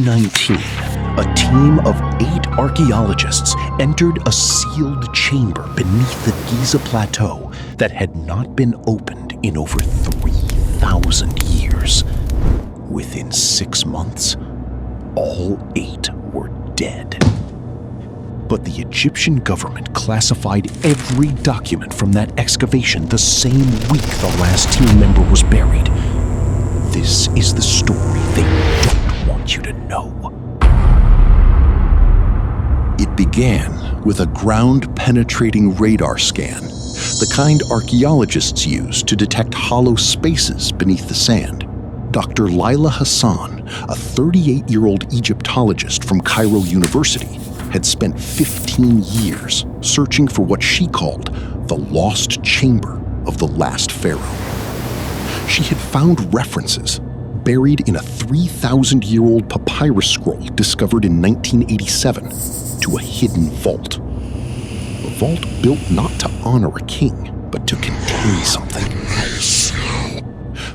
2019, a team of 8 archaeologists entered a sealed chamber beneath the Giza Plateau that had not been opened in over 3,000 years. Within 6 months, all 8 were dead. But the Egyptian government classified every document from that excavation the same week the last team member was buried. This is the story they don't want you to know. It began with a ground-penetrating radar scan, the kind archaeologists use to detect hollow spaces beneath the sand. Dr. Laila Hassan, a 38-year-old Egyptologist from Cairo University, had spent 15 years searching for what she called the lost chamber of the last pharaoh. She had found references buried in a 3,000-year-old papyrus scroll discovered in 1987 to a hidden vault. A vault built not to honor a king, but to contain something.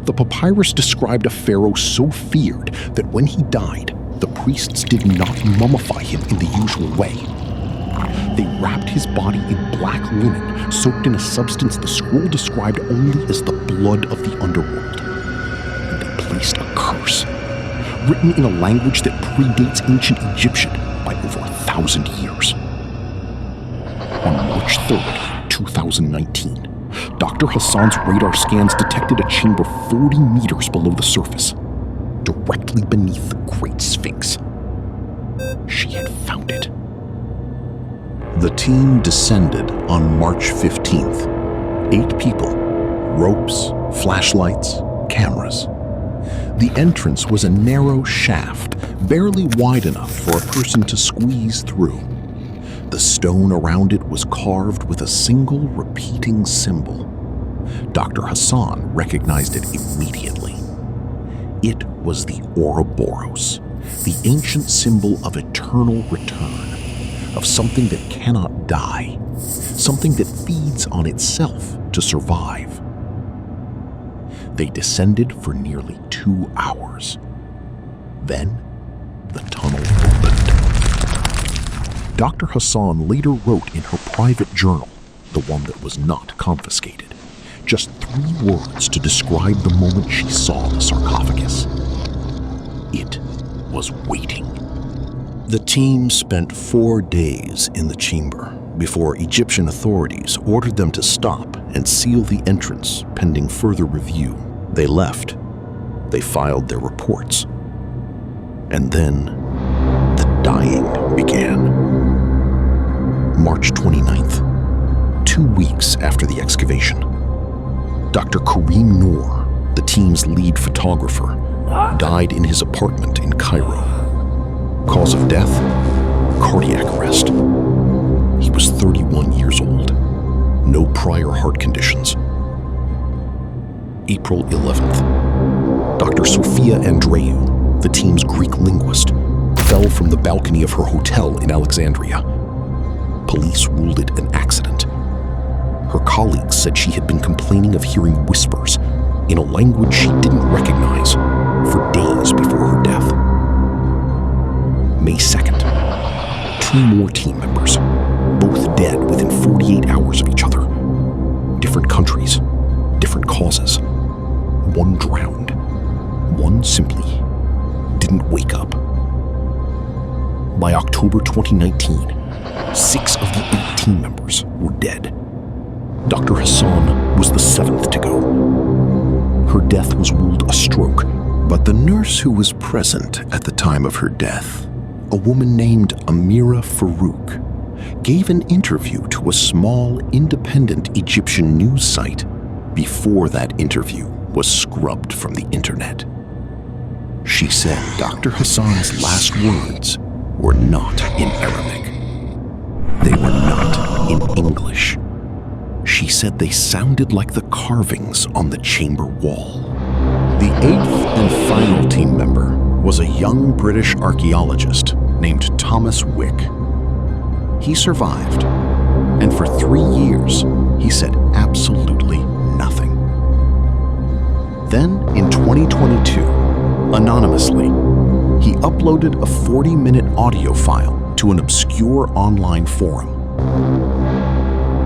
The papyrus described a pharaoh so feared that when he died, the priests did not mummify him in the usual way. They wrapped his body in black linen, soaked in a substance the scroll described only as the blood of the underworld. And they placed a curse, written in a language that predates ancient Egyptian by over 1,000 years. On March 3rd, 2019, Dr. Hassan's radar scans detected a chamber 40 meters below the surface, directly beneath the Great Sphinx. She had found it. The team descended on March 15th. 8 people, ropes, flashlights, cameras. The entrance was a narrow shaft, barely wide enough for a person to squeeze through. The stone around it was carved with a single repeating symbol. Dr. Hassan recognized it immediately. It was the Ouroboros, the ancient symbol of eternal return, of something that cannot die, something that feeds on itself to survive. They descended for nearly 2 hours. Then, the tunnel opened. Dr. Hassan later wrote in her private journal, the one that was not confiscated, just 3 words to describe the moment she saw the sarcophagus. It was waiting. The team spent 4 days in the chamber before Egyptian authorities ordered them to stop and seal the entrance pending further review. They left. They filed their reports. And then the dying began. March 29th, 2 weeks after the excavation, Dr. Kareem Noor, the team's lead photographer, died in his apartment in Cairo. Cause of death? Cardiac arrest. He was 31 years old. No prior heart conditions. April 11th, Dr. Sophia Andreou, the team's Greek linguist, fell from the balcony of her hotel in Alexandria. Police ruled it an accident. Her colleagues said she had been complaining of hearing whispers in a language she didn't recognize for days before her death. May 2nd, 2 more team members, both dead within 48 hours of each other. Different countries, different causes. One drowned. One simply didn't wake up. By October 2019, 6 of the 8 team members were dead. Dr. Hassan was the 7th to go. Her death was ruled a stroke, but the nurse who was present at the time of her death, a woman named Amira Farouk, gave an interview to a small, independent Egyptian news site before that interview was scrubbed from the internet. She said Dr. Hassan's last words were not in Arabic. They were not in English. She said they sounded like the carvings on the chamber wall. The 8th and final team member was a young British archaeologist named Thomas Wick. He survived, and for 3 years, he said absolutely nothing. Then, in 2022, anonymously, He uploaded a 40-minute audio file to an obscure online forum.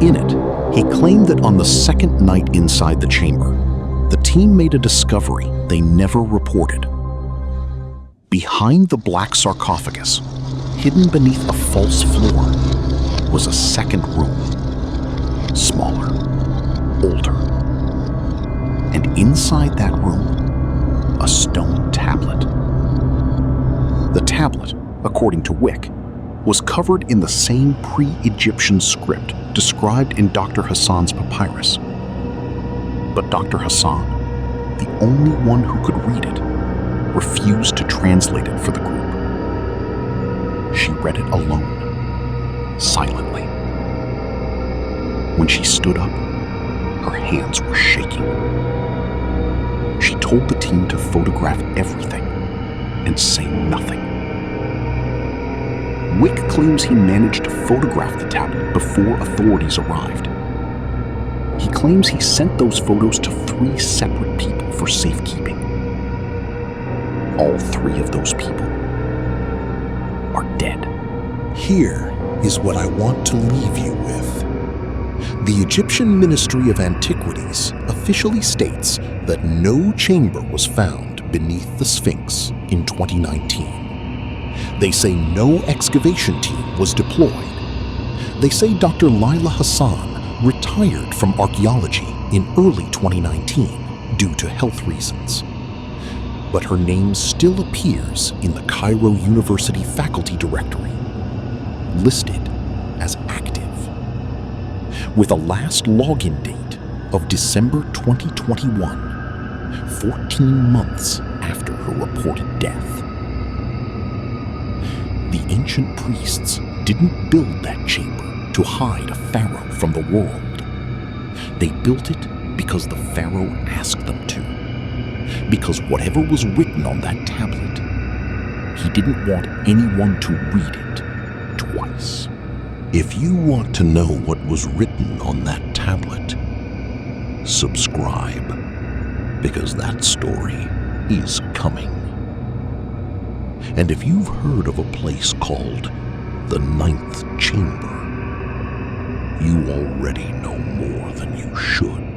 In it, he claimed that on the second night inside the chamber, the team made a discovery they never reported. Behind the black sarcophagus, hidden beneath a false floor, was a second room, smaller, older. And inside that room, a stone tablet. The tablet, according to Wick, was covered in the same pre-Egyptian script described in Dr. Hassan's papyrus. But Dr. Hassan, the only one who could read it, refused to translate it for the group. She read it alone, silently. When she stood up, her hands were shaking. She told the team to photograph everything and say nothing. Wick claims he managed to photograph the tablet before authorities arrived. He claims he sent those photos to 3 separate people for safekeeping. All 3 of those people are dead. Here is what I want to leave you with. The Egyptian Ministry of Antiquities officially states that no chamber was found beneath the Sphinx in 2019. They say no excavation team was deployed. They say Dr. Laila Hassan retired from archaeology in early 2019 due to health reasons. But her name still appears in the Cairo University faculty directory, listed as active, with a last login date of December 2021, 14 months after her reported death. The ancient priests didn't build that chamber to hide a pharaoh from the world. They built it because the pharaoh asked them to. Because whatever was written on that tablet, he didn't want anyone to read it twice. If you want to know what was written on that tablet, subscribe, because that story is coming. And if you've heard of a place called the Ninth Chamber, you already know more than you should.